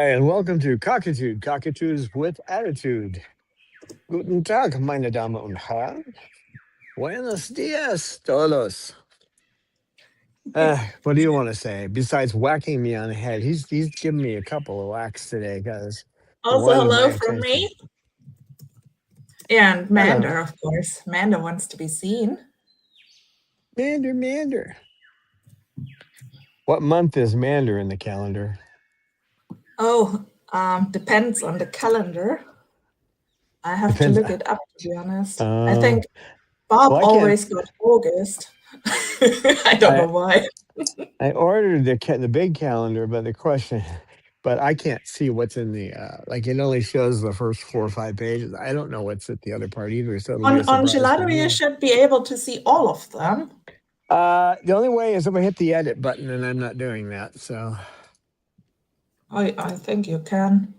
Hi, and welcome to Cockatoos with Attitude. Guten Tag, meine Damen und Herren. Buenos dias, todos. What do you want to say? Besides whacking me on the head, he's giving me a couple of whacks today because he Also, wanted my hello from attention. me. And Hello, Mander, of course. Mander wants to be seen. Mander. What month is Mander in the calendar? Oh, depends on the calendar. I have to Depends. look it up, to be honest. I Uh, think Bob well, I can't. always got August. I don't I know why. I ordered the big calendar, but but I can't see what's in the like. It only shows the first 4 or 5 pages. I don't know what's at the other part either, so it'll be a On surprise to Gelato, you me. should be able to see all of them. The only way is if I hit the edit button, and I'm not doing that. So I think you can.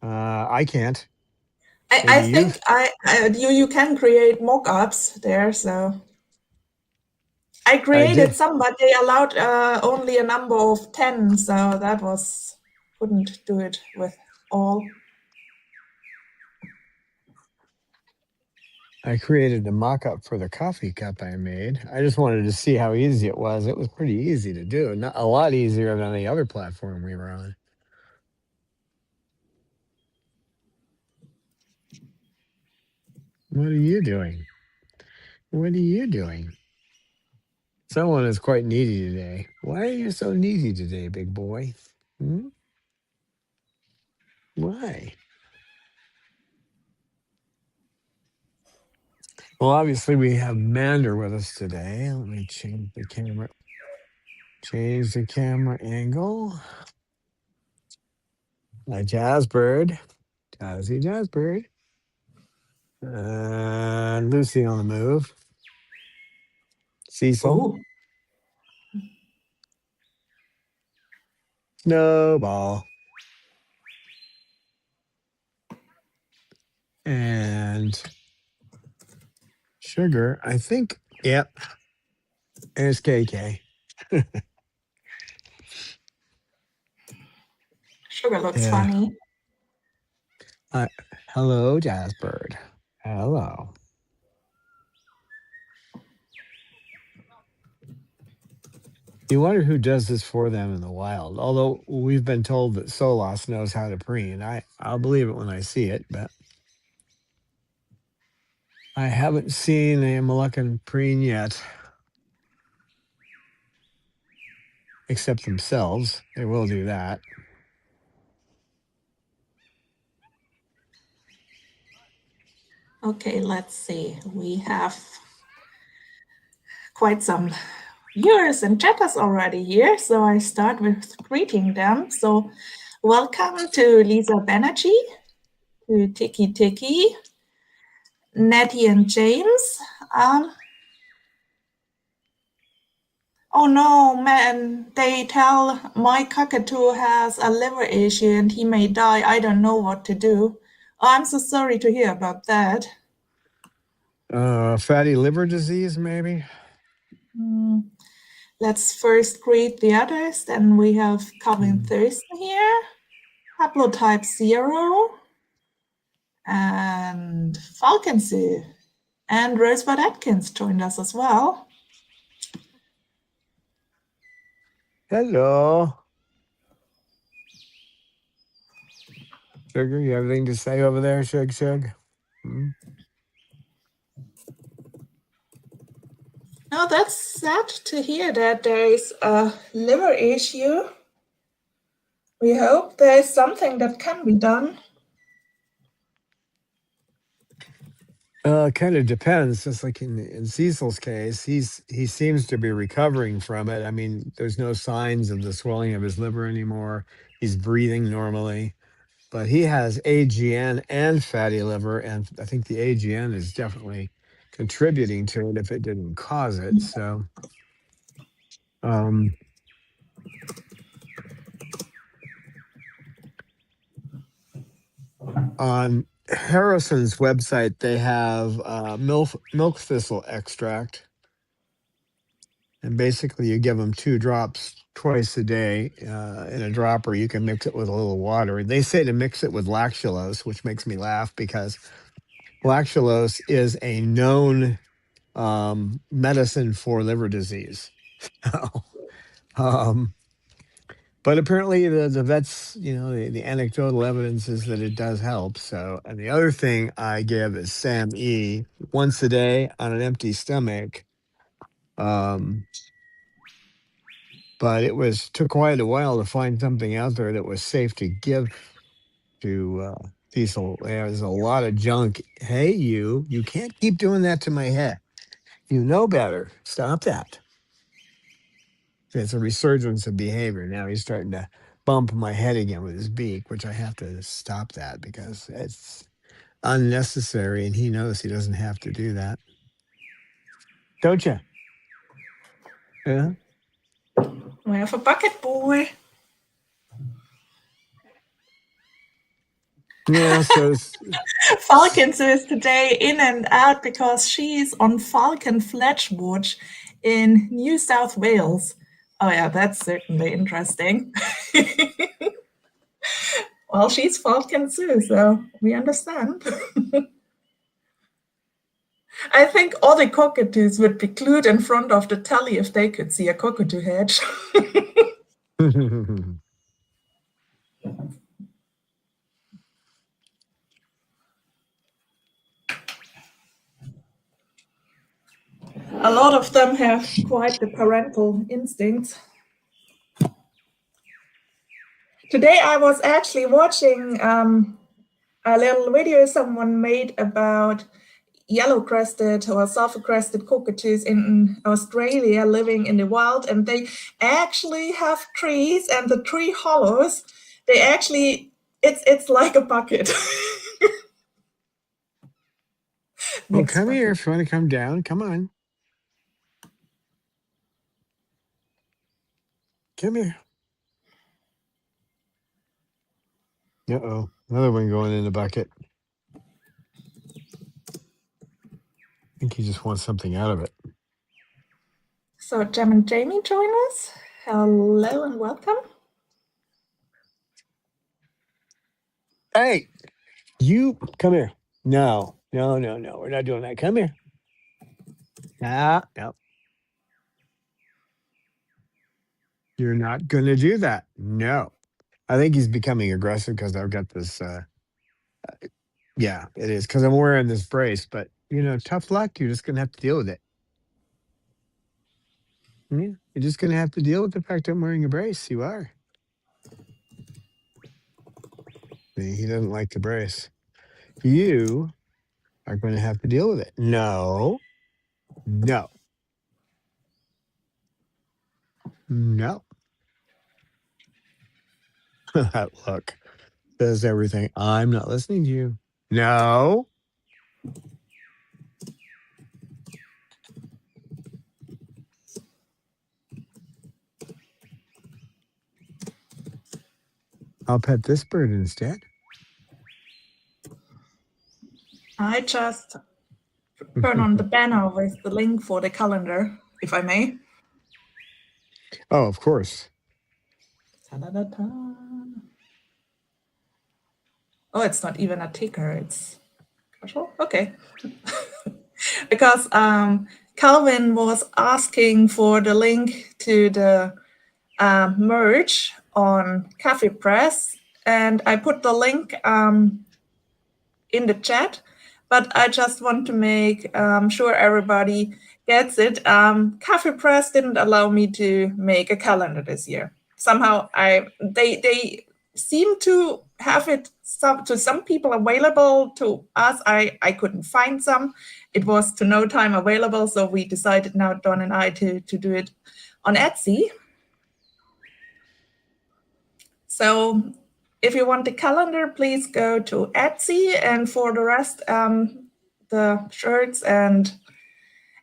I can't. I Maybe you. think you can create mock-ups there, so I I created did. some, but they allowed only a number of 10, so couldn't do it with all. I created a mock-up for the coffee cup I made. I just wanted to see how easy it was. It was pretty easy to do. Not a lot easier than the other platform we were on. What are you doing? What are you doing? Someone is quite needy today. Why are you so needy today, big boy? Hmm? Why? Well, obviously we have Mander with us today. Let me change the camera. Change the camera angle. Jazzbird. Jazzbird. Lucy on the move. Cecil. Oh, Snowball. And Sugar. I think, yep. And it's KK. Sugar looks Yeah. funny. Hello, Jazzbird. Hello. You wonder who does this for them in the wild. Although we've been told that Solas knows how to preen. I'll believe it when I see it, but I haven't seen a Moluccan preen yet. Except themselves. They will do that. Okay, let's see. We have quite some viewers and chatters already here, so I start with greeting them. So welcome to Lisa Banerjee, to Tiki, Nettie and James. Oh no, man, they tell my cockatoo has a liver issue and he may die. I don't know what to do. Oh, I'm so sorry to hear about that. Fatty liver disease, maybe? Let's first greet the others. Then we have Calvin Mm. Thurston here, Haplotype 0, and Falconsy. And Rosebud Atkins joined us as well. Hello. Sugar, you have anything to say over there, Shug? Hmm? Now that's sad to hear that there is a liver issue. We hope there is something that can be done. It kind of depends. Just like in Cecil's case, he seems to be recovering from it. I mean, there's no signs of the swelling of his liver anymore. He's breathing normally, but he has AGN and fatty liver, and I think the AGN is definitely contributing to it if it didn't cause it. So, um, on Harrison's website, they have milk thistle extract. And basically, you give them 2 drops twice a day in a dropper. You can mix it with a little water. They say to mix it with lactulose, which makes me laugh because lactulose is a known medicine for liver disease. um, but apparently, the vets, the anecdotal evidence is that it does help. So, and the other thing I give is Sam E once a day on an empty stomach. Um, but it was took quite a while to find something out there that was safe to give to diesel. There's a lot of junk. Hey, you can't keep doing that to my head. You know better. Stop that. It's a resurgence of behavior. Now he's starting to bump my head again with his beak, which I have to stop that because it's unnecessary, and he knows he doesn't have to do that. Don't you? Yeah. We have a bucket boy. Yeah. So Falcons is today in and out because she's on Falcon Fledge Watch in New South Wales. Oh yeah, that's certainly interesting. Well, she's Falcon too, so we understand. I think all the cockatoos would be glued in front of the telly if they could see a cockatoo hedge. A lot of them have quite the parental instincts. Today I was actually watching a little video someone made about yellow-crested or sulfur-crested cockatoos in Australia living in the wild, and they actually have trees, and the tree hollows, they actually, it's like a bucket. Well, Next come here bucket. if you want to come down. Come on. Come here. Uh-oh. Another one going in the bucket. I think he just wants something out of it. So Jem and Jamie join us. Hello and welcome. Hey, you come here. No. We're not doing that. Come here. No. You're not going to do that. No. I think he's becoming aggressive because I've got this. Yeah, it is because I'm wearing this brace, but tough luck. You're just going to have to deal with it. Yeah, you're just going to have to deal with the fact I'm wearing a brace. You are. See, he doesn't like the brace. You are going to have to deal with it. No. No. No. Look, says everything. I'm not listening to you. No. I'll pet this bird instead. I just turn on the banner with the link for the calendar, if I may. Oh, of course. Ta-da-da-da. Oh, it's not even a ticker, it's casual. Okay. Because Calvin was asking for the link to the merge on Cafe Press, and I put the link in the chat, but I just want to make sure everybody gets it. Cafe Press didn't allow me to make a calendar this year. Somehow they seem to have it to some people available. To us, I couldn't find some. It was to no time available, so we decided now, Don and I, to do it on Etsy. So if you want the calendar, please go to Etsy, and for the rest, the shirts and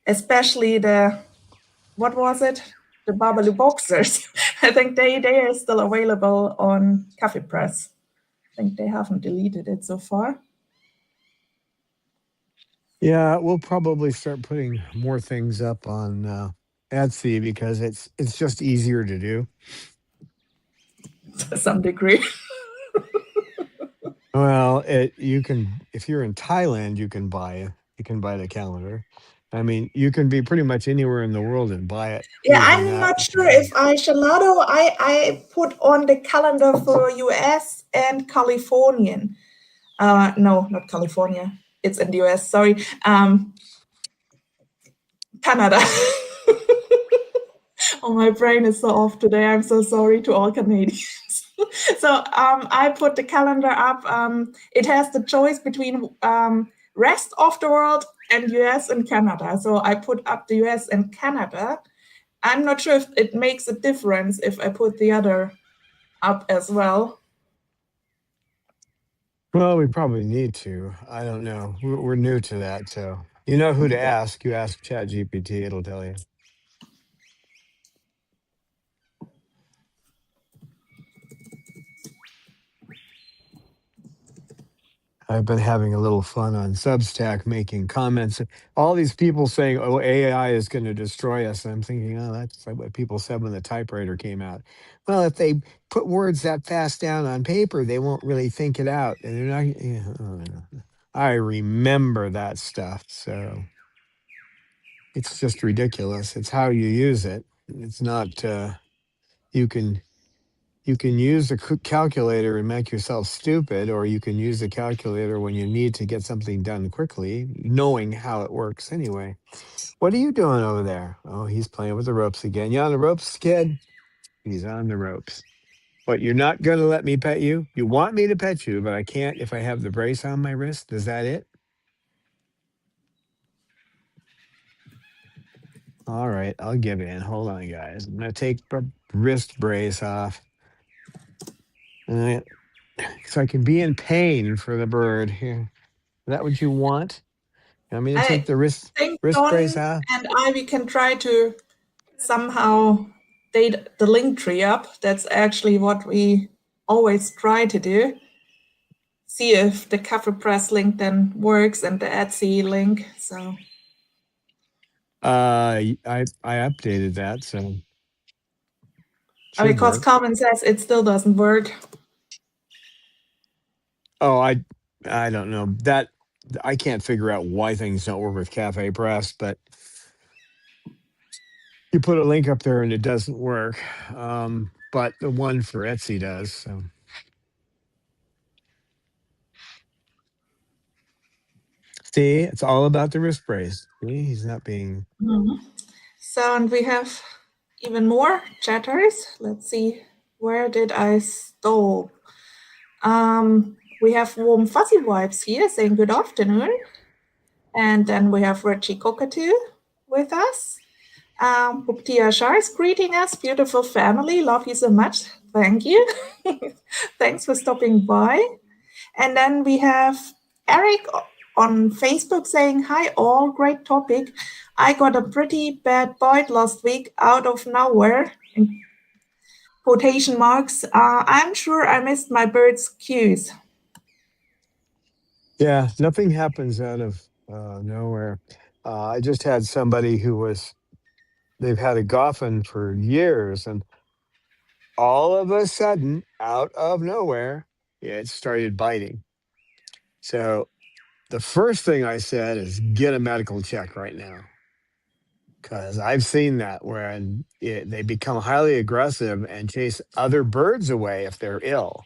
especially what was it? The Babalu boxers. I think they are still available on Cafe Press. I think they haven't deleted it so far. Yeah, we'll probably start putting more things up on Etsy because it's just easier to do. to some degree. Well, it you can if you're in Thailand, you can buy the calendar. I mean, you can be pretty much anywhere in the world and buy it Yeah, using I'm that. not sure if I Shalado, I put on the calendar for US and Californian. No, not California. It's in the US. Sorry. Canada. Oh, my brain is so off today. I'm so sorry to all Canadians. So I put the calendar up. It has the choice between rest of the world and US and Canada. So I put up the US and Canada. I'm not sure if it makes a difference if I put the other up as well. Well, we probably need to. I don't know. We're new to that, so you know who to ask. You ask ChatGPT, it'll tell you. I've been having a little fun on Substack making comments. All these people saying, "Oh, AI is going to destroy us." And I'm thinking, "Oh, that's like what people said when the typewriter came out." Well, if they put words that fast down on paper, they won't really think it out, and they're not. Yeah, oh, yeah. I remember that stuff, so it's just ridiculous. It's how you use it. It's not. You can you can use a calculator and make yourself stupid, or you can use a calculator when you need to get something done quickly, knowing how it works anyway. What are you doing over there? Oh, he's playing with the ropes again. You on the ropes, kid? He's on the ropes. What, you're not going to let me pet you? You want me to pet you, but I can't if I have the brace on my wrist? Is that it? All right, I'll give in. Hold on, guys. I'm going to take the wrist brace off. All right, so I can be in pain for the bird. Here. Is that what you want? You want me to take I the think wrist brace Don off? and I we can try to somehow date the link tree up. That's actually what we always try to do. See if the Cafe Press link then works and the Etsy link. So I updated that, so should because work. Calvin says it still doesn't work. Oh, I don't know that I can't figure out why things don't work with Cafe Press, but you put a link up there and it doesn't work. But the one for Etsy does. So see, it's all about the wrist brace. See, he's not being. Mhm. So and we have even more chatters. Let's see, where did I stop? We have warm fuzzy vibes here saying good afternoon. And then we have Reggie Cockatoo with us. Buktia Shah is greeting us. Beautiful family. Love you so much. Thank you. Thanks for stopping by. And then we have Eric on Facebook saying, hi, all, great topic. I got a pretty bad bite last week out of nowhere. In quotation marks. I'm sure I missed my bird's cues. Yeah, nothing happens out of nowhere. I just had somebody who was they've had a Goffin for years, and all of a sudden, out of nowhere, it started biting. So the first thing I said is get a medical check right now, because I've seen that where they become highly aggressive and chase other birds away if they're ill.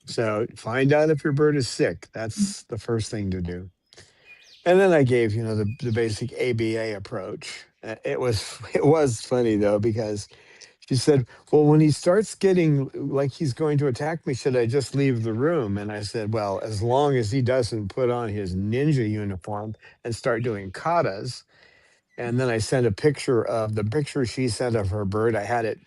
So find out if your bird is sick. That's the first thing to do. And then I gave, the basic ABA approach. It was funny though, because she said, "Well, when he starts getting like he's going to attack me, should I just leave the room?" And I said, "Well, as long as he doesn't put on his ninja uniform and start doing katas." And then I sent a picture of the picture she sent of her bird. I had it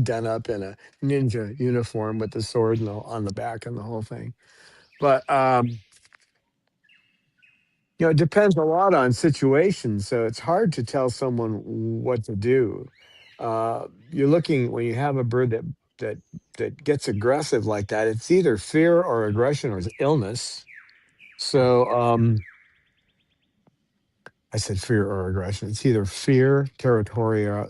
done up in a ninja uniform with the sword on the back and the whole thing. But it depends a lot on situations, so it's hard to tell someone what to do. You're looking when you have a bird that that gets aggressive like that. It's either fear or aggression or it's illness. So I said fear or aggression. It's either fear, territorial,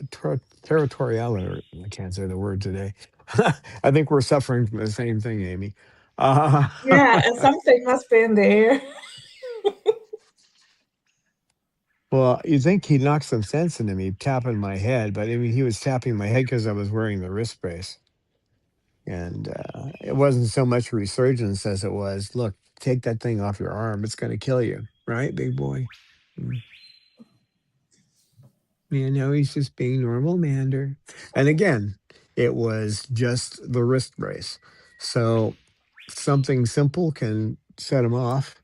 or I can't say the word today. I think we're suffering from the same thing, Amy. Uh, Yeah, something must be in the air. well, you think he knocked some sense into me tapping my head, but I mean, he was tapping my head because I was wearing the wrist brace. And it wasn't so much resurgence as it was, look, take that thing off your arm. It's going to kill you. Right, big boy? Mm. Man, no, he's just being normal Mander. And again, it was just the wrist brace. So something simple can set him off.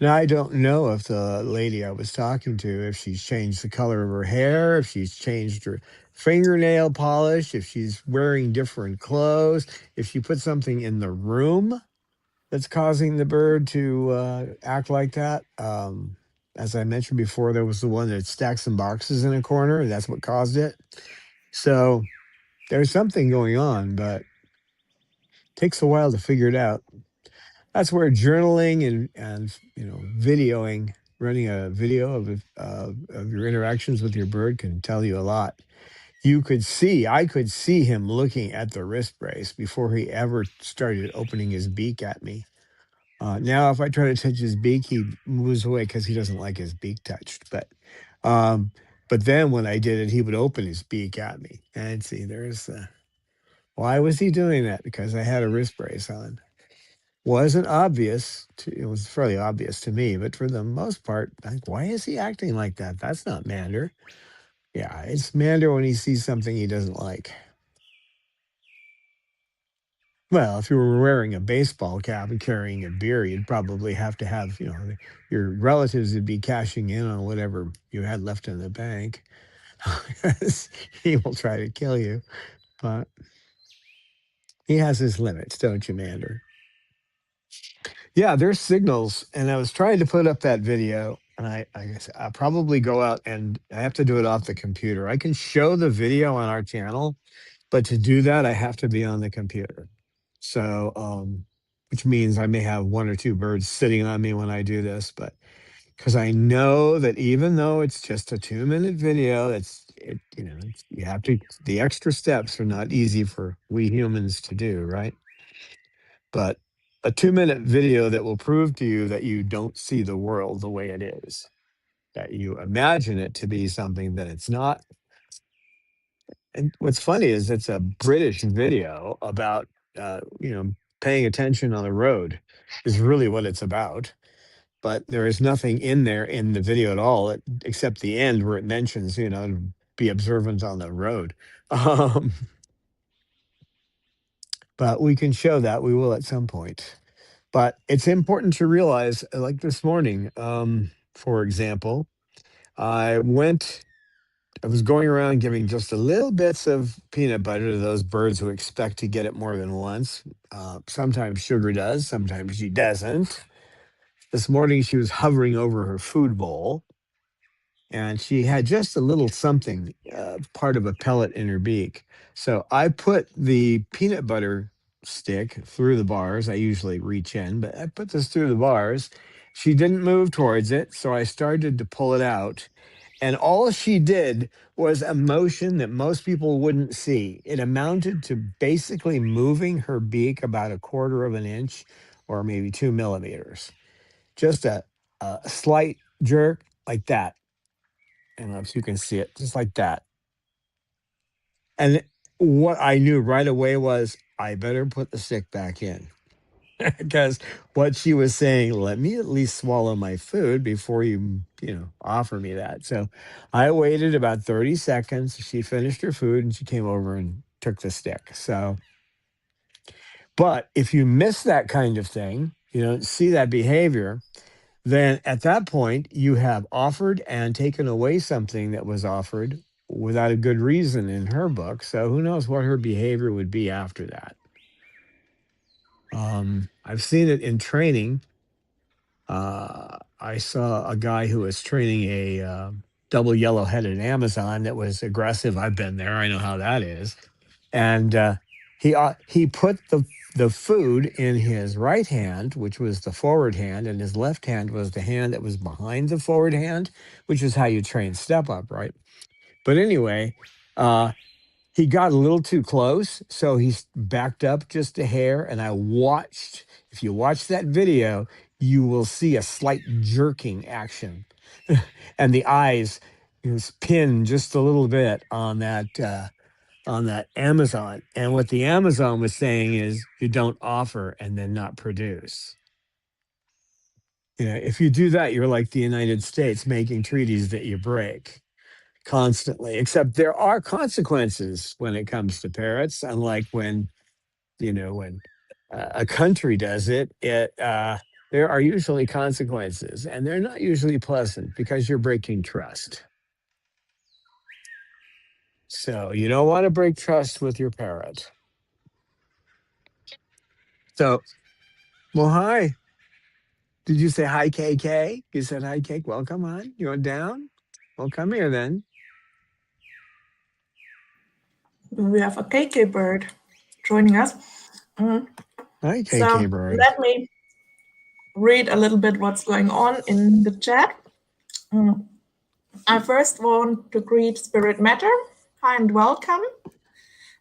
Now, I don't know if the lady I was talking to, if she's changed the color of her hair, if she's changed her fingernail polish, if she's wearing different clothes, if she put something in the room that's causing the bird to act like that. As I mentioned before, there was the one that stacked some boxes in a corner, and that's what caused it. So there's something going on, but takes a while to figure it out. That's where journaling and videoing, running a video of your interactions with your bird can tell you a lot. I could see him looking at the wrist brace before he ever started opening his beak at me. Now, if I try to touch his beak, he moves away because he doesn't like his beak touched. Um, but then when I did it, he would open his beak at me. And see, why was he doing that? Because I had a wrist brace on. Wasn't obvious. It was fairly obvious to me, but for the most part, like, why is he acting like that? That's not Mander. Yeah, it's Mander when he sees something he doesn't like. Well, if you were wearing a baseball cap and carrying a beer, you'd probably have to have, your relatives would be cashing in on whatever you had left in the bank. 'Cause he will try to kill you, but he has his limits, don't you, Mander? Yeah, there's signals, and I was trying to put up that video, and I guess I'll probably go out and I have to do it off the computer. I can show the video on our channel, but to do that, I have to be on the computer. So, which means I may have one or two birds sitting on me when I do this, but because I know that even though it's just a 2-minute video, you have to, the extra steps are not easy for we humans to do, right? But a 2-minute video that will prove to you that you don't see the world the way it is, that you imagine it to be something that it's not. And what's funny is it's a British video about, paying attention on the road is really what it's about. But there is nothing in there in the video at all, except the end where it mentions, to be observant on the road. Um, but we can show that. We will at some point. But it's important to realize, like this morning, for example, I went I was going around giving just a little bits of peanut butter to those birds who expect to get it more than once. Sometimes Sugar does, sometimes she doesn't. This morning she was hovering over her food bowl and she had just a little something, part of a pellet in her beak. So I put the peanut butter stick through the bars. I usually reach in, but I put this through the bars. She didn't move towards it, so I started to pull it out. And all she did was a motion that most people wouldn't see. It amounted to basically moving her beak about a quarter of an inch or maybe 2 millimeters. Just a slight jerk like that. I don't know if you can see it, just like that. And what I knew right away was I better put the stick back in because what she was saying, let me at least swallow my food before you offer me that. So I waited about 30 seconds. She finished her food and she came over and took the stick. So, but if you miss that kind of thing, you don't see that behavior, then at that point you have offered and taken away something that was offered without a good reason in her book. So who knows what her behavior would be after that. I've seen it in training. I saw a guy who was training a double yellow-headed Amazon that was aggressive. I've been there. I know how that is. And He put the food in his right hand, which was the forward hand, and his left hand was the hand that was behind the forward hand, which is how you train step up, right? But anyway, uh, he got a little too close, so backed up just a hair. And I watched. If you watch that video, you will see a slight jerking action, and the eyes pin just a little bit on that Amazon. And what the Amazon was saying is you don't offer and then not produce. If you do that, you're like the United States making treaties that you break constantly. Except there are consequences when it comes to parrots, unlike when a country does it. There are usually consequences, and they're not usually pleasant because you're breaking trust. So you don't want to break trust with your parrot. So, well, hi. Did you say hi, KK? You said hi, Cake. Well, come on. You want down? Well, come here then. We have a KK bird joining us. Mm. Hi, So KK bird. let me read a little bit what's going on in the chat. Mm. I first want to greet Spirit Matter. Hi and welcome.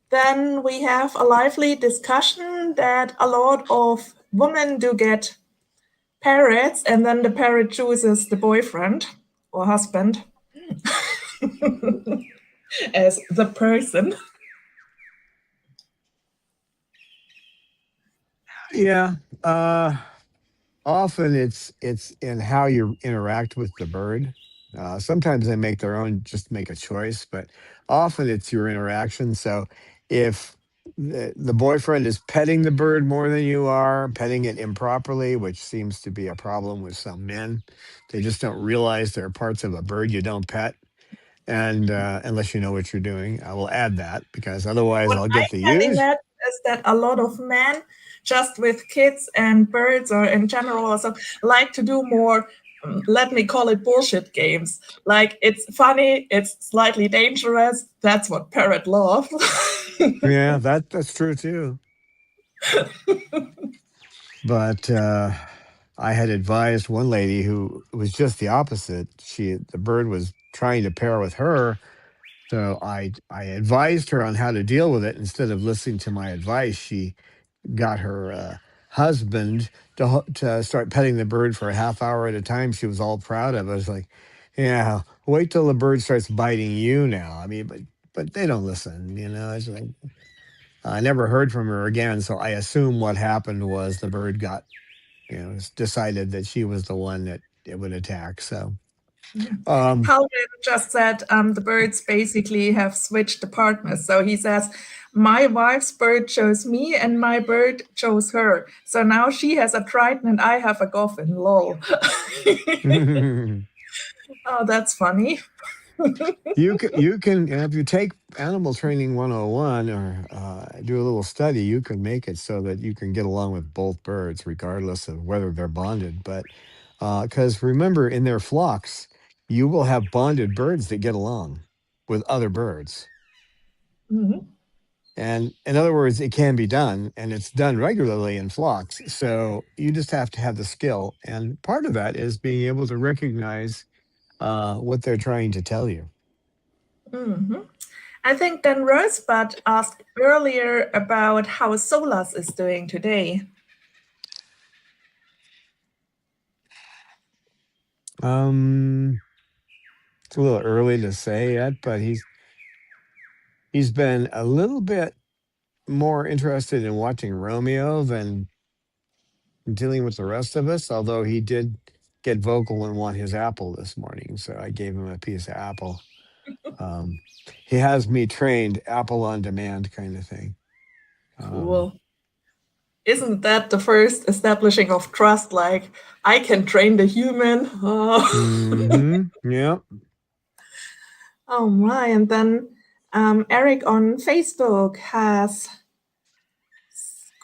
Then we have a lively discussion that a lot of women do get parrots, and then the parrot chooses the boyfriend or husband as the person. Yeah. Often it's in how you interact with the bird. Sometimes they make their own, just make a choice, but often it's your interaction. So if the boyfriend is petting the bird more than you are, petting it improperly, which seems to be a problem with some men, they just don't realize there are parts of a bird you don't pet, and unless you know what you're doing. I will add that because otherwise What I'll get the I'm getting use. at is that a lot of men, just with kids and birds or in general, also like to do more. Let me call it bullshit games. Like it's funny, it's slightly dangerous. That's what parrot love. Yeah, that's true too. But I had advised one lady who was just the opposite. The bird was trying to pair with her, so I advised her on how to deal with it. Instead of listening to my advice, she got her husband to start petting the bird for a half hour at a time. She was all proud of it. I was like, "Yeah, wait till the bird starts biting you now." I mean, but they don't listen. It's like I never heard from her again. So I assume what happened was the bird got decided that she was the one that it would attack. So, um, Paul just said the birds basically have switched the partners. So he says, my wife's bird chose me and my bird chose her. So now she has a Triton and I have a Goffin. Lol. Oh, that's funny. you can if you take animal training 101 or do a little study, you can make it so that you can get along with both birds regardless of whether they're bonded. But because remember, in their flocks, you will have bonded birds that get along with other birds. Mhm. And in other words, it can be done, and it's done regularly in flocks. So you just have to have the skill. And part of that is being able to recognize what they're trying to tell you. Mhm. I think then Rosebud asked earlier about how Solas is doing today. Um, it's a little early to say yet, but he's been a little bit more interested in watching Romeo than dealing with the rest of us, although he did get vocal and want his apple this morning. So I gave him a piece of apple. Um, he has me trained apple on demand kind of thing. Um, Cool. Isn't that the first establishing of trust? Like, I can train the human. Oh. yeah. Oh my! And then Eric on Facebook has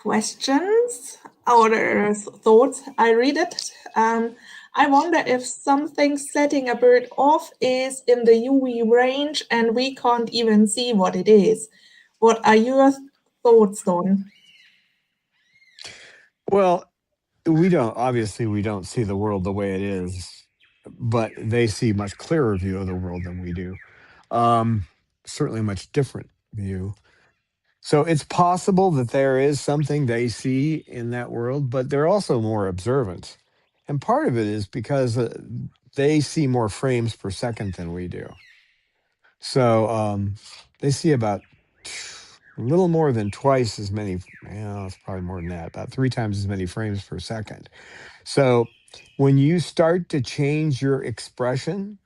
questions or thoughts. I read it. I wonder if something setting a bird off is in the UV range and we can't even see what it is. What are your thoughts on? Well, we don't see the world the way it is, but they see much clearer view of the world than we do. Um, Certainly a much different view. So it's possible that there is something they see in that world, but they're also more observant. And part of it is because they see more frames per second than we do. So they see about a little more than twice as many. Well, it's probably more than that, about three times as many frames per second. So when you start to change your expression,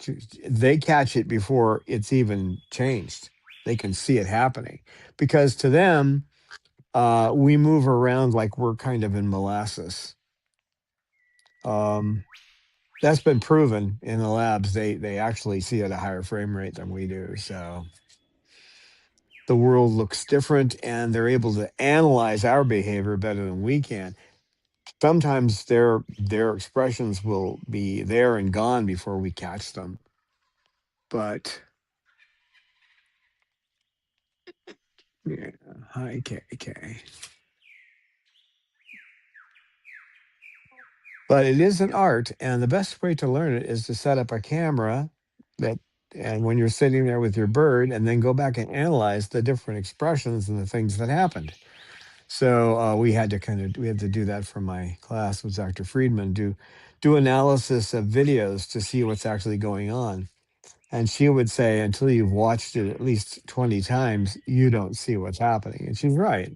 they catch it before it's even changed. They can see it happening because to them, we move around like we're kind of in molasses. Um, that's been proven in the labs. They actually see at a higher frame rate than we do. So the world looks different, and they're able to analyze our behavior better than we can. Sometimes their expressions will be there and gone before we catch them. But yeah, hi KK. But it is an art, and the best way to learn it is to set up a camera that, and when you're sitting there with your bird, and then go back and analyze the different expressions and the things that happened. So we had to do that for my class with Dr. Friedman, do analysis of videos to see what's actually going on. And she would say, until you've watched it at least 20 times, you don't see what's happening. And she's right.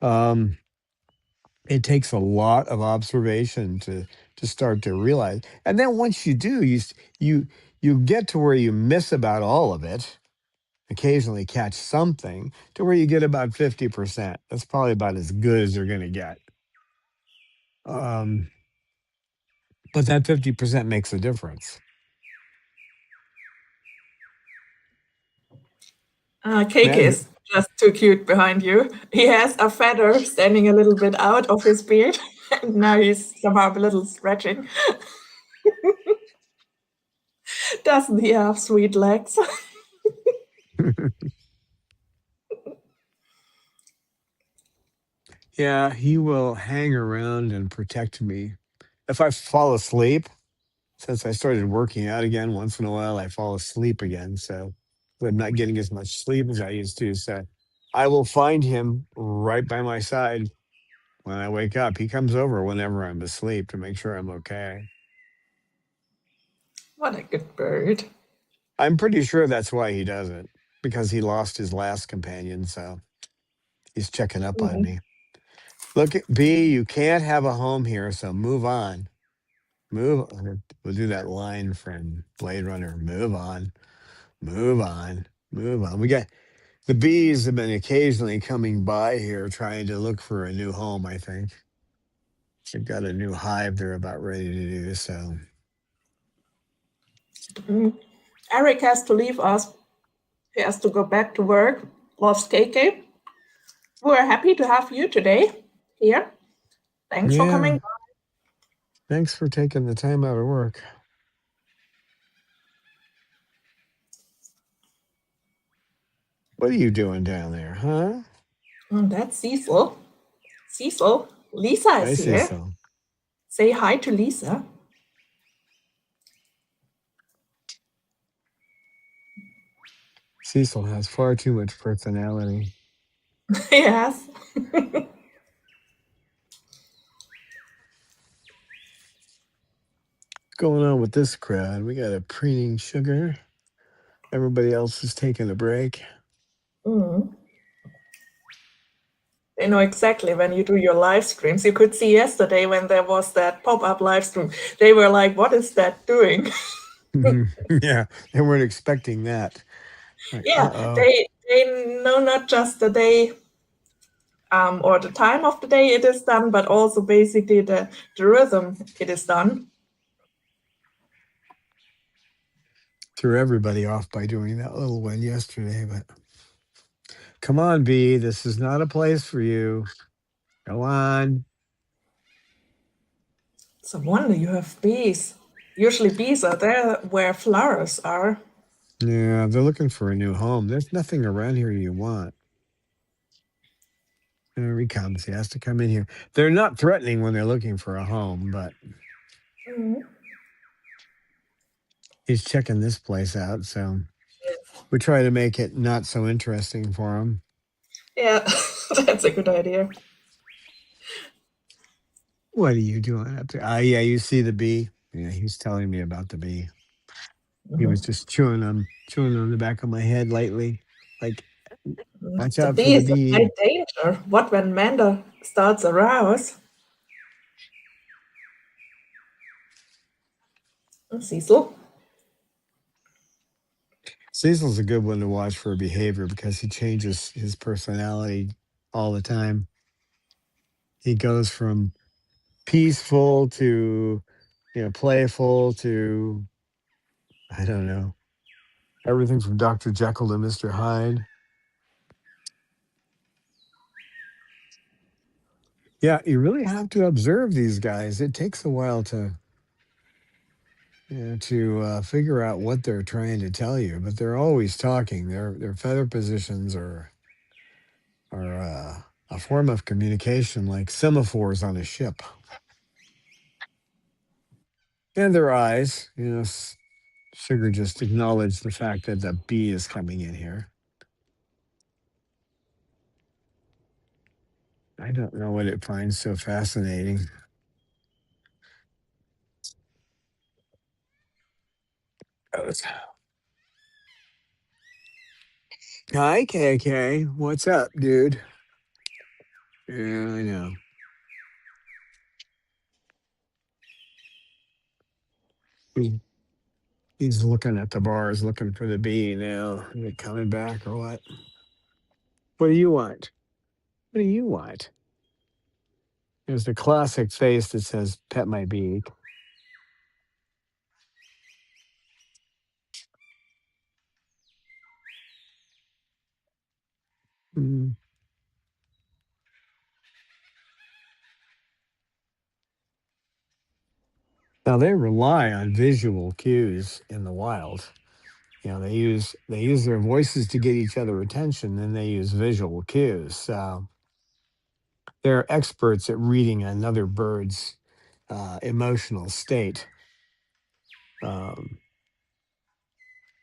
Um, it takes a lot of observation to start to realize. And then once you do, you you get to where you miss about all of it, occasionally catch something, to where you get about 50%. That's probably about as good as you're going to get. Um, but that 50% makes a difference. Cake Man, is just too cute behind you. He has a feather standing a little bit out of his beard, and now he's somehow a little stretching. Doesn't he have sweet legs? yeah, he will hang around and protect me. If I fall asleep, since I started working out again, once in a while I fall asleep again. So I'm not getting as much sleep as I used to. So I will find him right by my side when I wake up. He comes over whenever I'm asleep to make sure I'm okay. What a good bird. I'm pretty sure that's why he does it, because he lost his last companion. So he's checking up on Mm. me. Look at B, you can't have a home here. So move on. Move on. We'll do that line from Blade Runner. Move on. Move on. Move on. We got the bees have been occasionally coming by here trying to look for a new home, I think. They've got a new hive they're about ready to do. So, Mm. Eric has to leave us. He has to go back to work. Loves KK. We're happy to have you today here. Thanks for coming. yeah, thanks for taking the time out of work. What are you doing down there, huh? That's Cecil. Cecil, Lisa I is see here. so. Say hi to Lisa. Cecil has far too much personality. Yes. What's going on with this crowd? We got a preening sugar. Everybody else is taking a break. Mm. They know exactly when you do your live streams. You could see yesterday when there was that pop up live stream, they were like, what is that doing? Yeah, they weren't expecting that. Like, Yeah, uh-oh. they know not just the day or the time of the day it is done, but also basically the rhythm it is done. Threw everybody off by doing that little one yesterday, but come on, B. This is not a place for you. Go on. It's a wonder you have bees. Usually bees are there where flowers are. Yeah, they're looking for a new home. There's nothing around here you want. There he comes. He has to come in here. They're not threatening when they're looking for a home, but he's checking this place out. So we try to make it not so interesting for him. Yeah, that's a good idea. What are you doing up there? Ah, yeah, you see the bee? Yeah, he's telling me about the bee. He was just chewing on the back of my head lately. Like, watch The out for bee the is a bee. great danger. What when Manda starts arouse? Cecil? Cecil's a good one to watch for behavior because he changes his personality all the time. He goes from peaceful to, playful to, I don't know, everything from Dr. Jekyll to Mr. Hyde. Yeah, you really have to observe these guys. It takes a while to figure out what they're trying to tell you, but they're always talking. Their feather positions are a form of communication, like semaphores on a ship. And their eyes, Sugar just acknowledged the fact that the bee is coming in here. I don't know what it finds so fascinating. Goes, hi, KK. What's up, dude? Yeah, I know. He- He's looking at the bars, looking for the bee now. Is it coming back or what? What do you want? What do you want? There's the classic face that says, pet my bee. Mm. Now they rely on visual cues in the wild. They use their voices to get each other attention, and they use visual cues. So they're experts at reading another bird's emotional state, um,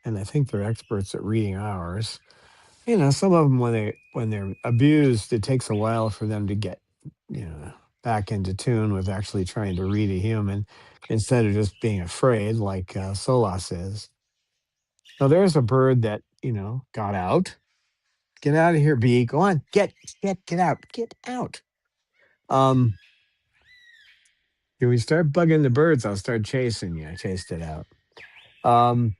and I think they're experts at reading ours. Some of them when they're abused, it takes a while for them to get back into tune with actually trying to read a human instead of just being afraid, like Solas is. Now there's a bird that got out. Get out of here, bee. Go on. Get out. Get out. Um, when we start bugging the birds, I'll start chasing you. I chased it out. Um,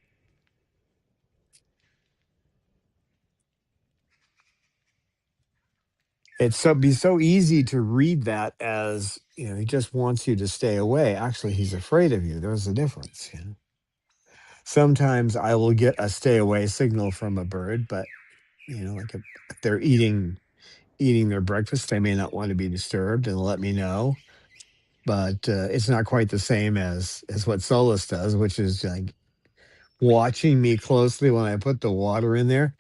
it's so easy to read that as he just wants you to stay away. Actually, he's afraid of you. There's a difference. Sometimes I will get a stay away signal from a bird, but like if they're eating their breakfast, they may not want to be disturbed and let me know. But it's not quite the same as what Solus does, which is like watching me closely when I put the water in there.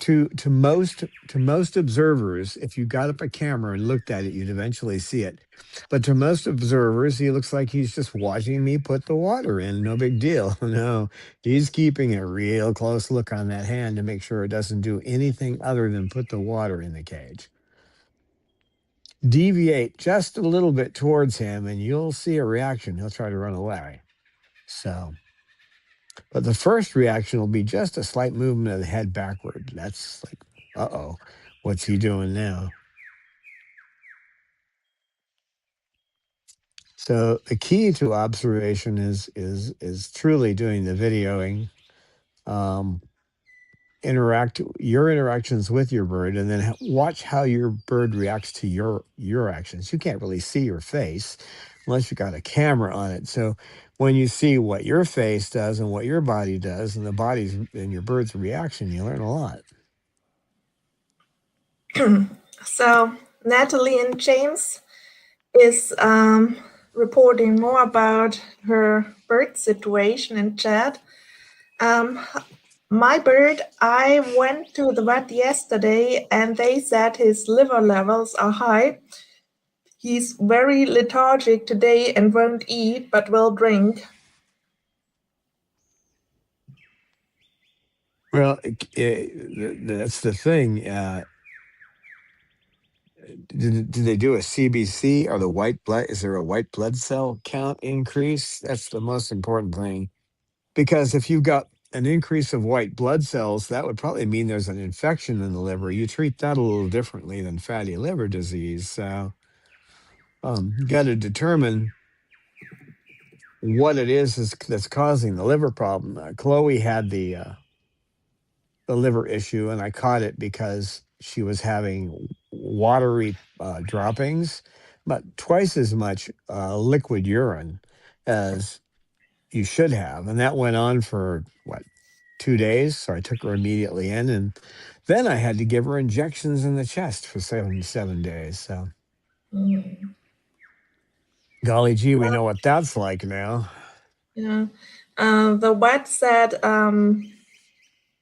To most observers, if you got up a camera and looked at it, you'd eventually see it. But to most observers, he looks like he's just watching me put the water in. No big deal. No, he's keeping a real close look on that hand to make sure it doesn't do anything other than put the water in the cage. Deviate just a little bit towards him, and you'll see a reaction. He'll try to run away. So. But the first reaction will be just a slight movement of the head backward. That's like, uh-oh, what's he doing now? So the key to observation is truly doing the videoing, um, interact your interactions with your bird, and then watch how your bird reacts to your actions. You can't really see your face unless you got a camera on it. So when you see what your face does and what your body does, and the body's and your bird's reaction, you learn a lot. So Natalie and James is reporting more about her birth situation in chat. Um, My bird, I went to the vet yesterday and they said his liver levels are high. He's very lethargic today and won't eat but will drink. Well, that's the thing. Did they do a CBC or the white blood? Is there a white blood cell count increase? That's the most important thing. Because if you got an increase of white blood cells, that would probably mean there's an infection in the liver. You treat that a little differently than fatty liver disease. So you got to determine what it is that's causing the liver problem. Chloe had the liver issue, and I caught it because she was having watery droppings, but twice as much liquid urine as you should have. And that went on for what, 2 days? So I took her immediately in, and then I had to give her injections in the chest for 7 days. So Mm, golly gee, we know what that's like now. yeah. The vet said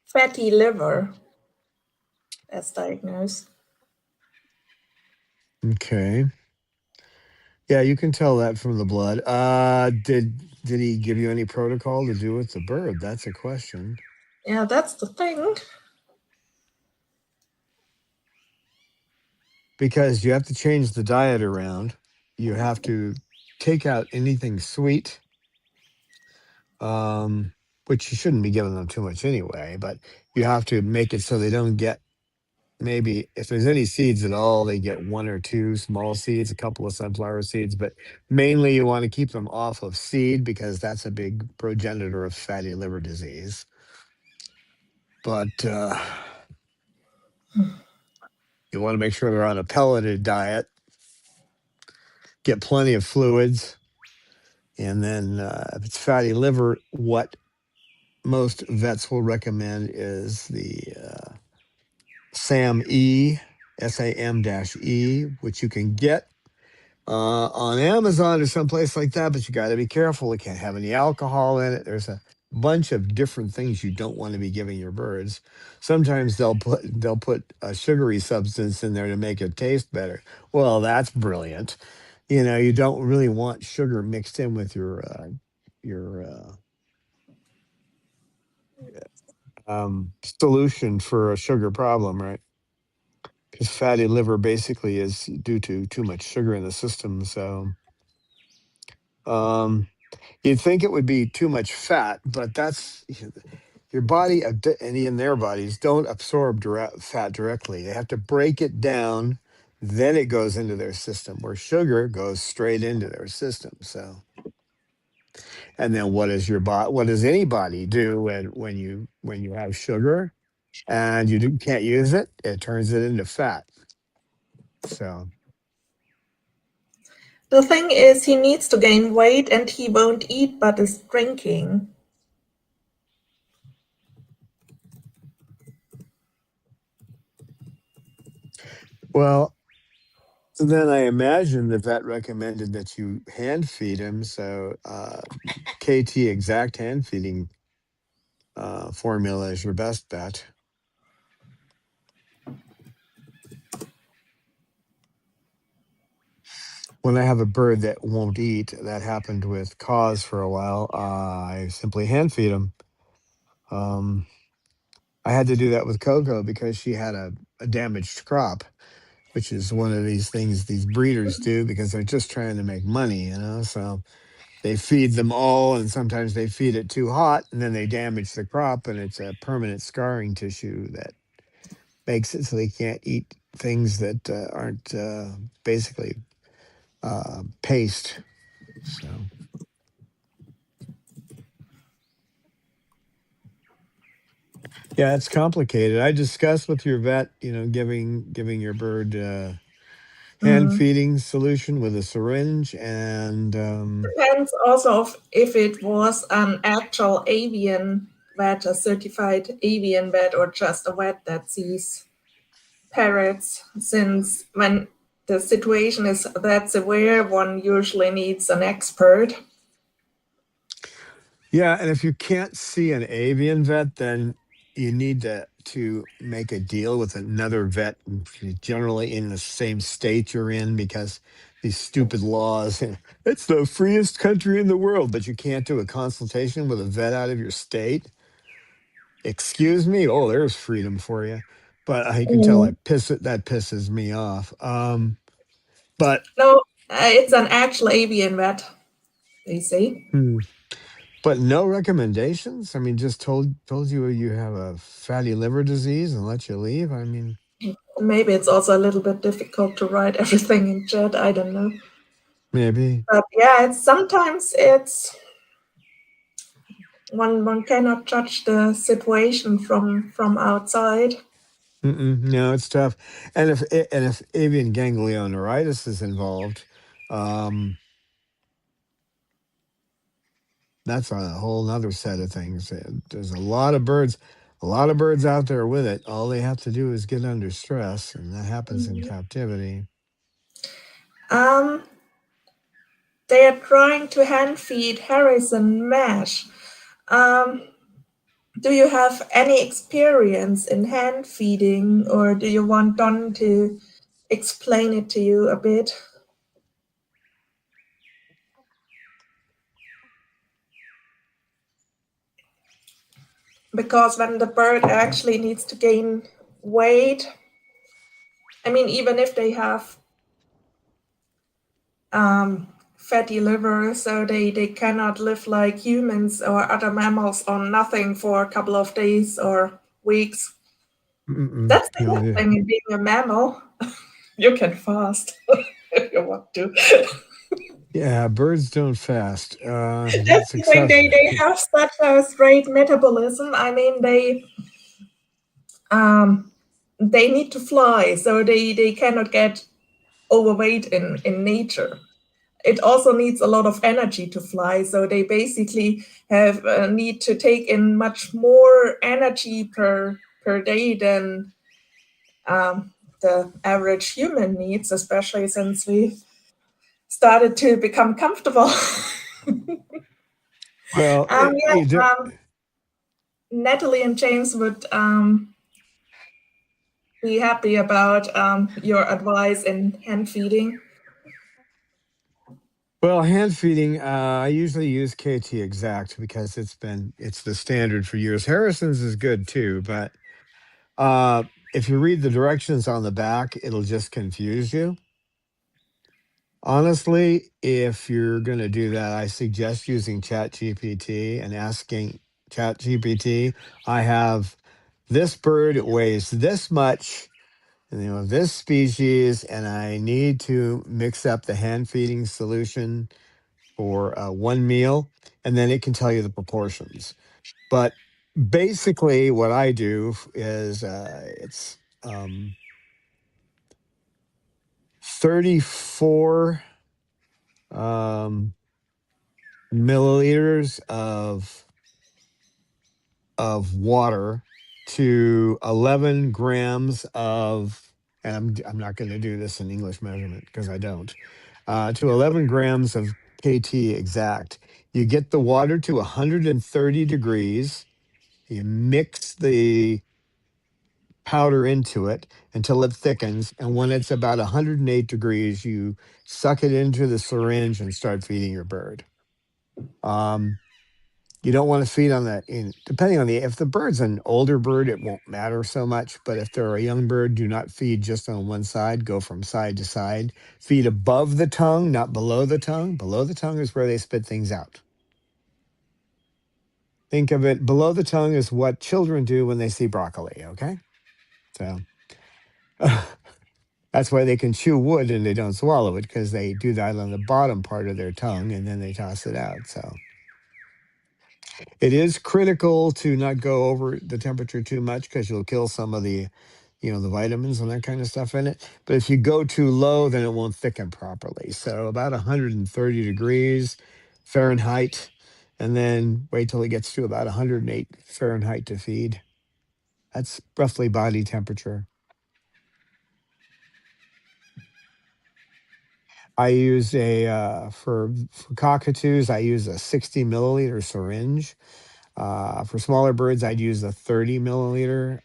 fatty liver as diagnosed. Okay. Yeah, you can tell that from the blood. Did he give you any protocol to do with the bird? That's a question. Yeah, that's the thing. Because you have to change the diet around. You have to take out anything sweet, um, which you shouldn't be giving them too much anyway. But you have to make it so they don't get, maybe if there's any seeds at all, they get one or two small seeds, a couple of sunflower seeds. But mainly, you want to keep them off of seed because that's a big progenitor of fatty liver disease. But you want to make sure they're on a pelleted diet, get plenty of fluids. And then if it's fatty liver, what most vets will recommend is the SAM E, SAM-E, which you can get on Amazon or someplace like that, but you got to be careful. It can't have any alcohol in it. There's a bunch of different things you don't want to be giving your birds. Sometimes they'll put a sugary substance in there to make it taste better. Well, that's brilliant. You don't really want sugar mixed in with your solution for a sugar problem, right? Because fatty liver basically is due to too much sugar in the system. So um, you'd think it would be too much fat, but that's your body and in their bodies don't absorb fat directly. They have to break it down, then it goes into their system. Where sugar goes straight into their system. So, and then what does your body? What does anybody do when you have sugar and can't use it? It turns it into fat. So, The thing is, he needs to gain weight and he won't eat but is drinking. well, then I imagine the vet recommended that you hand feed him. So, KT exact hand feeding formula is your best bet. When I have a bird that won't eat, that happened with Cause for a while. I simply hand feed him. Um, I had to do that with Coco because she had a damaged crop, which is one of these things these breeders do because they're just trying to make money. So they feed them all, and sometimes they feed it too hot, and then they damage the crop, and it's a permanent scarring tissue that makes it so they can't eat things that aren't basically paste. So yeah, it's complicated. I discussed with your vet, giving your bird hand Mm. feeding solution with a syringe, and Depends also if it was an actual avian vet, a certified avian vet, or just a vet that sees parrots, since when the situation is that severe, one usually needs an expert. yeah, and if you can't see an avian vet, then you need to make a deal with another vet, generally in the same state you're in, because these stupid laws. It's the freest country in the world, but you can't do a consultation with a vet out of your state. Excuse me? Oh, there's freedom for you. But I can tell Mm. that pisses me off. But No, it's an actual avian vet, they say. hmm, but no recommendations. I mean, just told you you have a fatty liver disease and let you leave. I mean, Maybe it's also a little bit difficult to write everything in chat. I don't know. maybe. But yeah, it's sometimes it's one cannot judge the situation from outside. No, it's tough. And if avian ganglionaritis is involved, um, that's a whole nother set of things. There's a lot of birds out there with it. All they have to do is get under stress, and that happens in captivity. Um, they are trying to hand feed Harrison mash. Um, do you have any experience in hand feeding, or do you want Don to explain it to you a bit? Because when the bird actually needs to gain weight, I mean, even if they have fatty liver, so they cannot live like humans or other mammals on nothing for a couple of days or weeks. Mm-mm. That's the No, good thing in being a mammal. You can fast if you want to. yeah, birds don't fast. That's That's the thing. excessive. They have such a straight metabolism. I mean, um, they need to fly, so they cannot get overweight in nature. It also needs a lot of energy to fly, so they basically have need to take in much more energy per day than the average human needs, especially since we started to become comfortable. Well, Yeah, Natalie and James would be happy about your advice in hand feeding. well, hand feeding. I usually use KT Exact because it's the standard for years. Harrison's is good too, but uh, if you read the directions on the back, it'll just confuse you. Honestly, if you're going to do that, I suggest using ChatGPT and asking ChatGPT, I have this bird, it weighs this much, and this species, and I need to mix up the hand feeding solution for one meal, and then it can tell you the proportions. But basically, what I do is it's 34 um, milliliters of water to 11 grams of, and I'm not going to do this in English measurement because I don't, to 11 grams of KT Exact. You get the water to 130 degrees. You mix the powder into it until it thickens. And when it's about 108 degrees, you suck it into the syringe and start feeding your bird. Um, you don't want to feed on that depending on if the bird's an older bird, it won't matter so much. But if they're a young bird, do not feed just on one side, go from side to side. Feed above the tongue, not below the tongue. Below the tongue is where they spit things out. Think of it below the tongue is what children do when they see broccoli, okay? So that's why they can chew wood and they don't swallow it, because they do that on the bottom part of their tongue and then they toss it out. So it is critical to not go over the temperature too much because you'll kill some of the vitamins and that kind of stuff in it. But if you go too low, then it won't thicken properly. So about 130 degrees Fahrenheit, and then wait till it gets to about 108 Fahrenheit to feed. That's roughly body temperature. I use for cockatoos, I use a 60 milliliter syringe. For smaller birds, I'd use a 30 milliliter.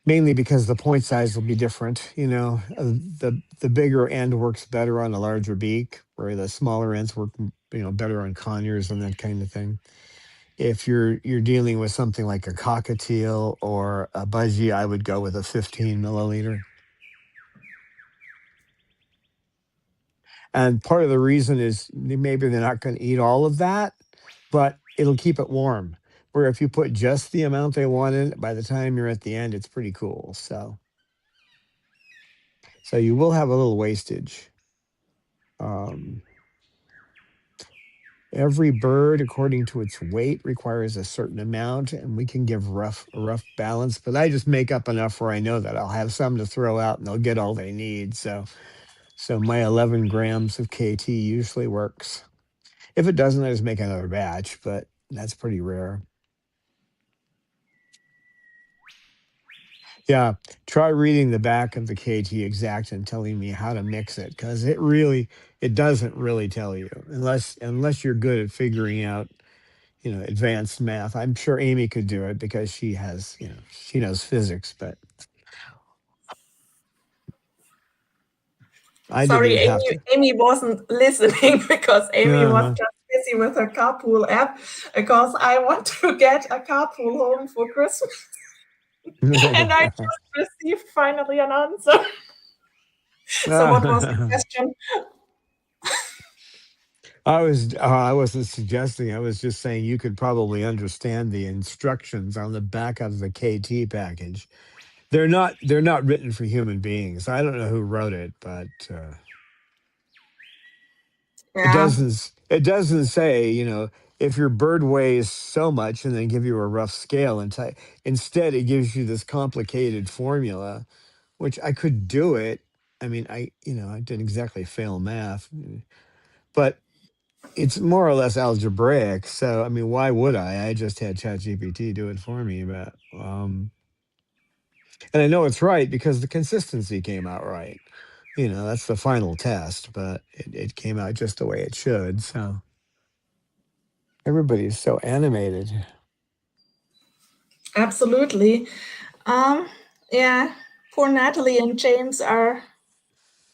Mainly because the point size will be different. The bigger end works better on a larger beak, where the smaller ends work better on conures and that kind of thing. If you're dealing with something like a cockatiel or a budgie, I would go with a 15 milliliter. And part of the reason is maybe they're not going to eat all of that, but it'll keep it warm. Where if you put just the amount they want in, by the time you're at the end, it's pretty cool. So you will have a little wastage. Um, every bird, according to its weight, requires a certain amount, and we can give a rough balance. But I just make up enough where I know that I'll have some to throw out, and they'll get all they need. So my 11 grams of KT usually works. If it doesn't, I just make another batch, but that's pretty rare. Yeah, try reading the back of the KT Exact and telling me how to mix it, because it doesn't really tell you unless you're good at figuring out advanced math. I'm sure Amy could do it because she knows physics, but I didn't Sorry, even have to. Amy wasn't listening because Amy was Uh-huh. just busy with her carpool app because I want to get a carpool home for Christmas and I just received finally an answer. So what was the question? I wasn't suggesting. I was just saying you could probably understand the instructions on the back of the KT package. They're not written for human beings. I don't know who wrote it, but Yeah, it doesn't say, if your bird weighs so much and then give you a rough scale and instead it gives you this complicated formula, which I could do it. I mean, I didn't exactly fail math, but it's more or less algebraic. So, I mean, why would I? I just had ChatGPT do it for me, but and I know it's right because the consistency came out right. That's the final test, but it came out just the way it should. So everybody's so animated. absolutely. Um, yeah, poor Natalie and James are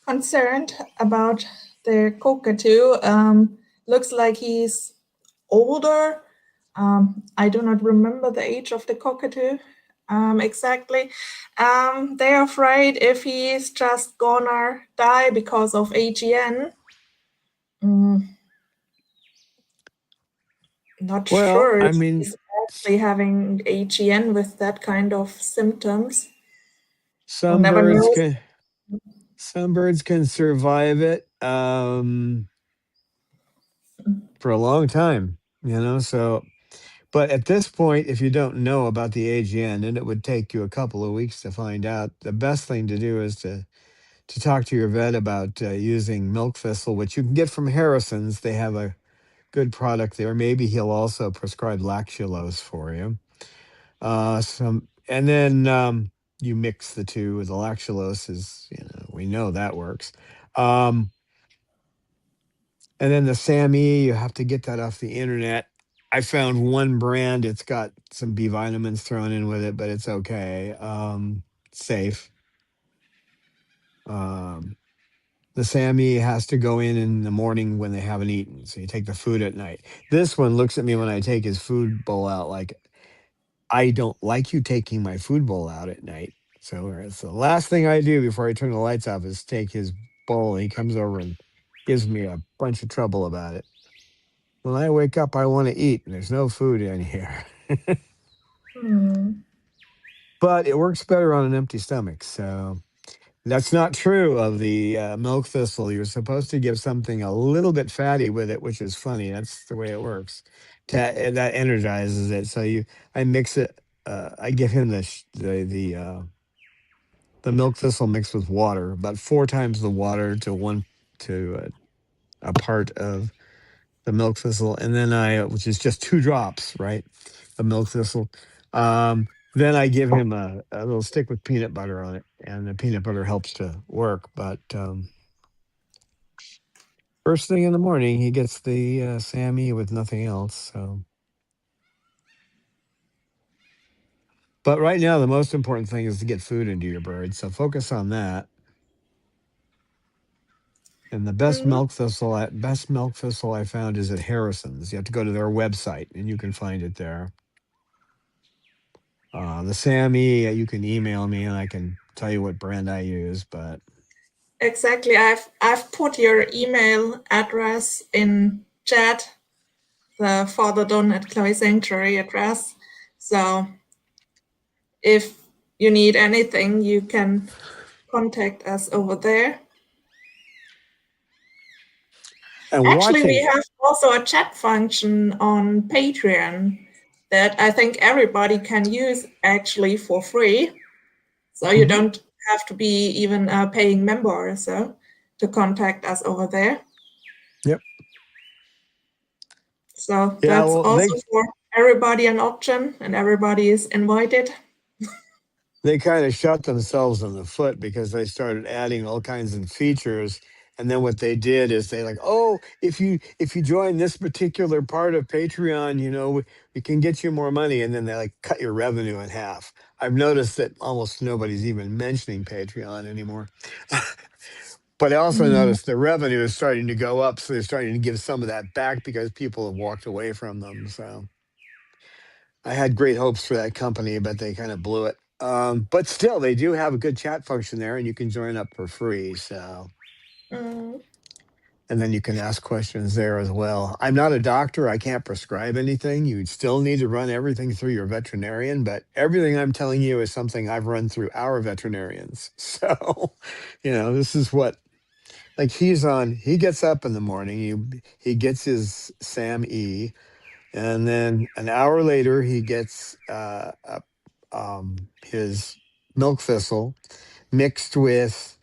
concerned about their cockatoo. Looks like he's older. I do not remember the age of the cockatoo exactly. They're afraid if he's just gonna die because of AGN. Mm, not Well, sure I if mean, he's s- actually having AGN with that kind of symptoms. One some never birds knows. can some birds can survive it for a long time. So but at this point, if you don't know about the AGN, and it would take you a couple of weeks to find out, the best thing to do is to talk to your vet about using milk thistle, which you can get from Harrison's. They have a good product there. Maybe he'll also prescribe lactulose for you. And then you mix the two. The lactulose is, we know that works. Um, and then the SAMe, you have to get that off the internet. I found one brand. It's got some B vitamins thrown in with it, but it's okay. Safe. Um, the SAMe has to go in the morning when they haven't eaten. So you take the food at night. This one looks at me when I take his food bowl out like, I don't like you taking my food bowl out at night. So it's the last thing I do before I turn the lights off is take his bowl. And he comes over and gives me a bunch of trouble about it. When I wake up, I want to eat, and there's no food in here. Hmm. But it works better on an empty stomach. So that's not true of the milk thistle. You're supposed to give something a little bit fatty with it, which is funny. That's the way it works. That energizes it. I mix it. I give him the milk thistle mixed with water, about 4 times the water to a part of the milk thistle, and then which is just 2 drops, right, of milk thistle. Um, then I give him a little stick with peanut butter on it, and the peanut butter helps to work. But First thing in the morning, he gets the Sammy with nothing else. So, but right now, the most important thing is to get food into your bird. So focus on that. And the Mm, best milk thistle I found is at Harrison's. You have to go to their website, and you can find it there. The Sammy, you can email me, and I can tell you what brand I use. But exactly. I've put your email address in chat, the Father Don at Chloe Sanctuary address. So if you need anything, you can contact us over there. and Actually, we watching. have also a chat function on Patreon that I think everybody can use actually for free. So you Mhm. don't have to be even a paying member or so to contact us over there. Yep. So Yeah. that's Well, also for everybody an option, and everybody is invited. they kind of shot themselves in the foot because they started adding all kinds of features, and then what they did is they like, oh, if you join this particular part of Patreon, we can get you more money, and then they like cut your revenue in half. I've noticed that almost nobody's even mentioning Patreon anymore. But I also Mm, noticed the revenue is starting to go up, so they're starting to give some of that back because people have walked away from them. So I had great hopes for that company, but they kind of blew it. But still, they do have a good chat function there, and you can join up for free. So, mm, and then you can ask questions there as well. I'm not a doctor; I can't prescribe anything. You still need to run everything through your veterinarian, but everything I'm telling you is something I've run through our veterinarians. So, this is what like he's on. He gets up in the morning. He gets his Sam E, and then an hour later he gets his milk thistle mixed with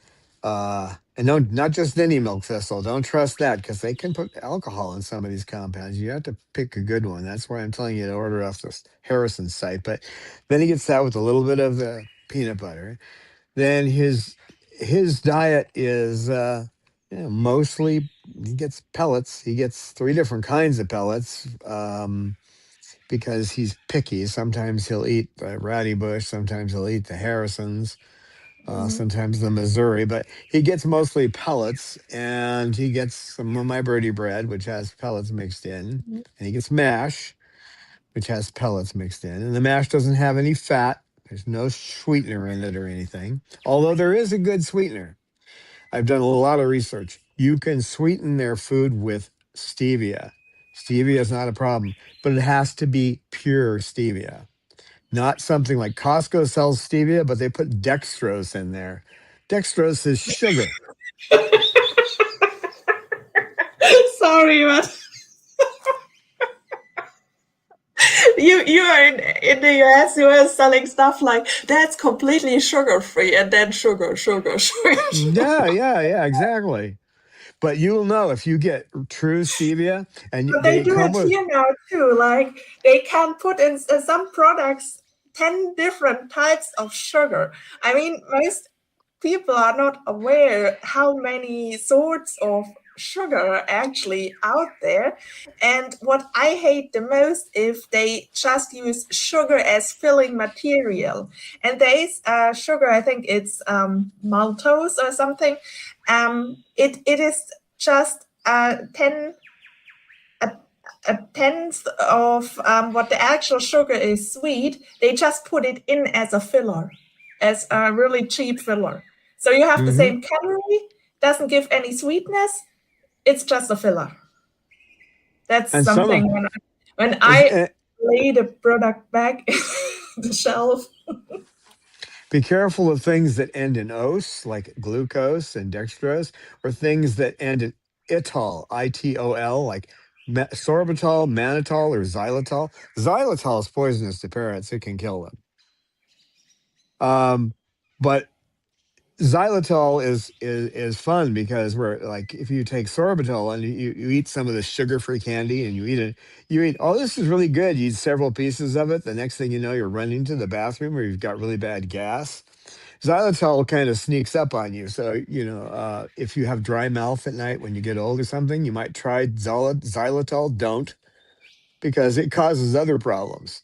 and no, not just any milk thistle. Don't trust that because they can put alcohol in some of these compounds. You have to pick a good one. That's why I'm telling you to order off this Harrison site. But then he gets that with a little bit of the peanut butter. Then his diet is mostly he gets pellets. He gets three different kinds of pellets. Because he's picky. Sometimes he'll eat the Ratty Bush, sometimes he'll eat the Harrisons, mm, sometimes the Missouri, but he gets mostly pellets, and he gets some of my birdie bread, which has pellets mixed in, mm, and he gets mash, which has pellets mixed in. And the mash doesn't have any fat, there's no sweetener in it or anything, although there is a good sweetener. I've done a lot of research. You can sweeten their food with stevia. Stevia is not a problem, but it has to be pure stevia, not something like Costco sells stevia, but they put dextrose in there. Dextrose is sugar. sorry, but you are in the US. You are selling stuff like that's completely sugar free, and then sugar, sugar, sugar, sugar. Yeah, yeah, yeah, exactly. But you'll know if you get true stevia, and But they they do come it with. here now too. Like they can put in some products 10 different types of sugar. I mean, most people are not aware how many sorts of sugar are actually out there. And what I hate the most if they just use sugar as filling material. And there is sugar, I think it's maltose or something. It is just 10 a, a tenth of what the actual sugar is sweet. They just put it in as a filler, as a really cheap filler. So you have the Hmm. same calorie, doesn't give any sweetness. It's just a filler. That's And some of something when is- I eh, lay the product back the shelf. be careful of things that end in ose, like glucose and dextrose, or things that end in itol, ITOL, like sorbitol, mannitol, or xylitol. Xylitol is poisonous to parrots; it can kill them. Um, but xylitol is fun because we're like if you take sorbitol and you eat some of the sugar-free candy and you eat, oh, this is really good, you eat several pieces of it, the next thing you know you're running to the bathroom or you've got really bad gas. xylitol kind of sneaks up on you. So, if you have dry mouth at night when you get old or something, you might try xylitol. Don't, because it causes other problems.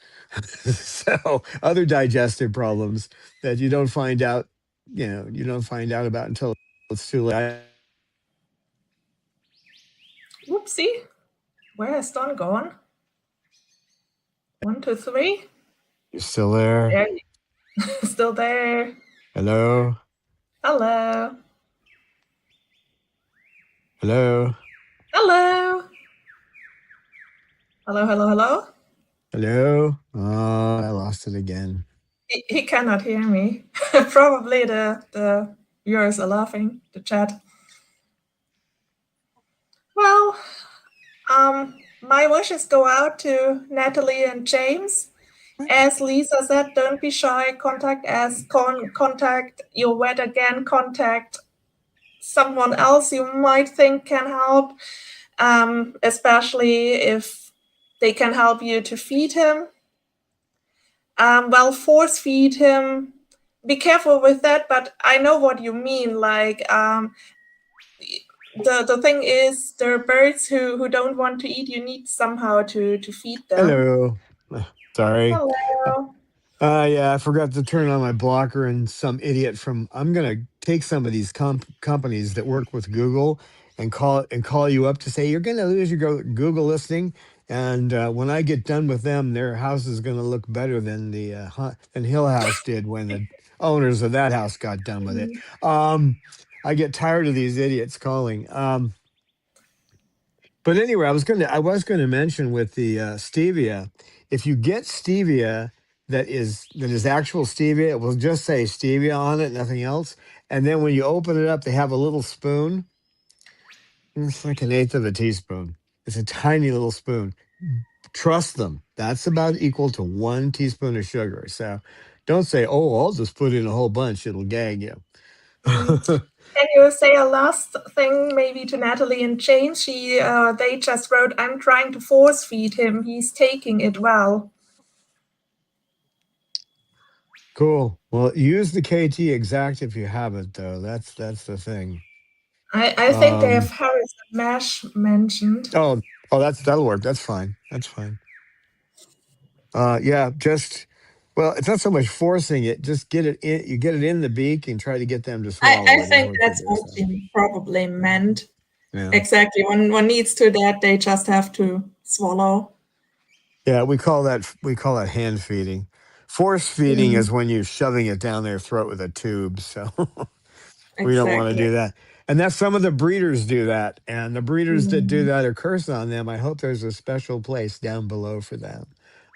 So, other digestive problems that you don't find out about until it's too late. Whoopsie. Where has Don gone? 1, 2, 3. You're still there? There, still there. Hello? Hello. Hello? Hello. Hello, hello, hello. Hello? Oh, I lost it again. He cannot hear me. Probably the viewers are laughing, the chat. Well, my wishes go out to Natalie and James. As Lisa said, don't be shy. Contact us. Contact your vet again. Contact someone else you might think can help, especially if they can help you to feed him. Well, force feed him. Be careful with that, but I know what you mean. Like, the thing is, there are birds who don't want to eat. You need somehow to feed them. Hello. Sorry. Hello. Yeah, I forgot to turn on my blocker, and some idiot from I'm gonna take some of these companies that work with Google and call you up to say you're gonna lose your Google listing, and when I get done with them, their house is gonna look better than than Hill House did when the owners of that house got done with it. Um, I get tired of these idiots calling. But anyway, I was gonna mention with the stevia, if you get stevia that is actual stevia, it will just say stevia on it, nothing else. And then when you open it up, they have a little spoon. It's like an eighth of a teaspoon. It's a tiny little spoon. Trust them. That's about equal to 1 teaspoon of sugar. So don't say, "Oh, I'll just put in a whole bunch. It'll gag you." Can you say a last thing maybe to Natalie and James? They just wrote, "I'm trying to force feed him. He's taking it well." Cool. Well, use the KT exact if you have it, though. That's the thing. I think they have Um, Harris and Mash mentioned. Oh, that'll work. That's fine. That's fine. Yeah, well, it's not so much forcing it. Just get it in. You get it in the beak and try to get them to I swallow it. Is think what you that's do. what So she probably meant. yeah, Exactly. When one needs to that, they just have to swallow. yeah. We call that hand feeding. Force feeding is when you're shoving it down their throat with a tube. So we don't want to Exactly. do that. And that's some of the breeders do that. And the breeders that do that are cursed on them. I hope there's a special place down below for them.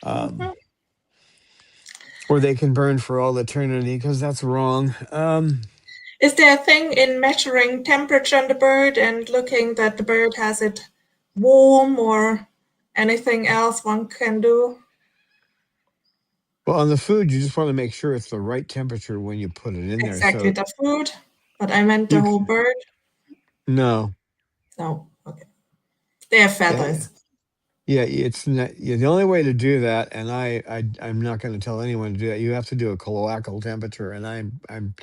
Mhm. Where they can burn for all eternity, because that's wrong. Is there a thing in measuring temperature on the bird and looking that the bird has it warm or anything else one can do? Well, on the food, you just want to make sure it's the right temperature when you put it in there. Exactly, So the food, but I meant the you whole bird. no, No, okay. They have yeah, feathers. yeah, it's not, yeah, the only way to do that, and I'm not going to tell anyone to do that. You have to do a cloacal temperature, and I'm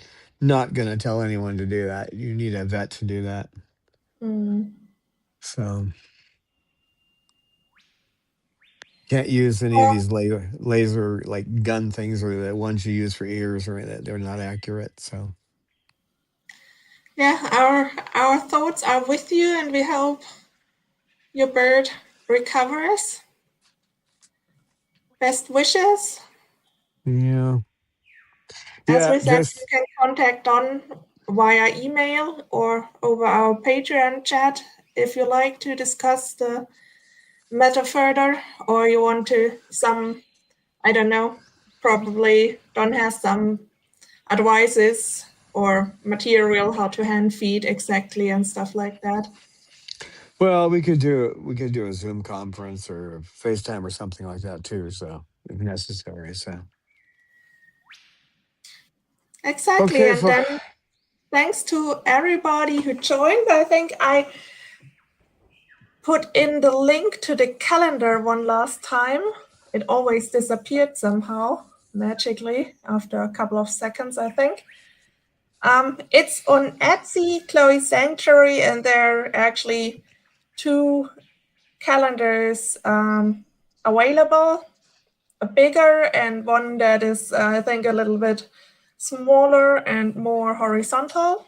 not going to tell anyone to do that. You need a vet to do that. Mm. So can't use any of Well, these laser like gun things or the ones you use for ears or that. They're not accurate. So. yeah, our thoughts are with you, and we hope your bird recovers. Best wishes. Yeah. As Yeah, we said, you just can contact Don via email or over our Patreon chat if you like to discuss the matter further, or you want to I don't know, probably Don has some advices or material how to hand feed exactly and stuff like that. well, we could do a Zoom conference or a FaceTime or something like that too. So if necessary. So Exactly. okay, And then thanks to everybody who joined. I think I put in the link to the calendar one last time. It always disappeared somehow magically after a couple of seconds, I think. It's on Etsy, Chloe's Sanctuary, and there are actually 2 calendars available, a bigger and one that is, I think, a little bit smaller and more horizontal.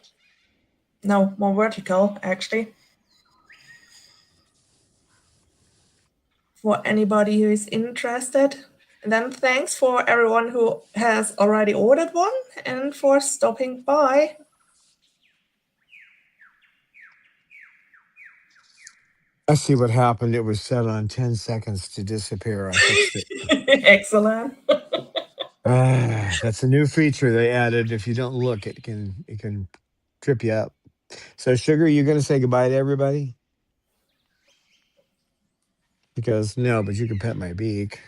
No, more vertical, actually. For anybody who is interested. And then thanks for everyone who has already ordered one and for stopping by. I see what happened. It was set on 10 seconds to disappear. I fixed it. Excellent. That's a new feature they added. If you don't look, it can trip you up. So, Sugar, you going to say goodbye to everybody? Because no, but you can pet my beak.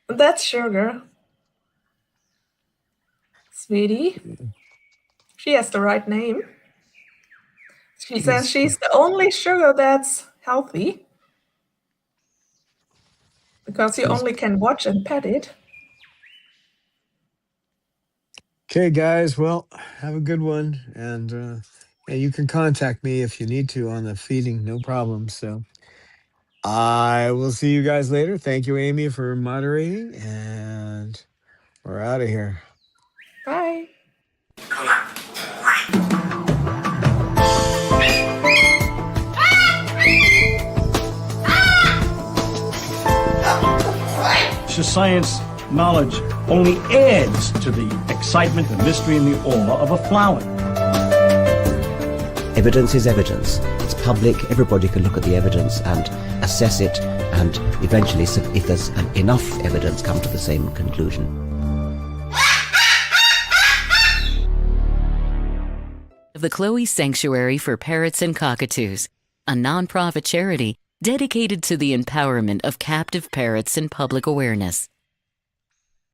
That's Sugar. Sweetie. She has the right name. She says she's the only sugar that's healthy because you only can watch and pet it. Okay, guys. Well, have a good one. And yeah, you can contact me if you need to on the feeding. No problem. So I will see you guys later. Thank you, Amy, for moderating. And we're out of here. Bye. Science knowledge only adds to the excitement, the mystery, and the awe of a flower. Evidence is evidence. It's public. Everybody can look at the evidence and assess it, and eventually, if there's enough evidence, come to the same conclusion. The Chloe Sanctuary for Parrots and Cockatoos, a nonprofit charity dedicated to the empowerment of captive parrots and public awareness.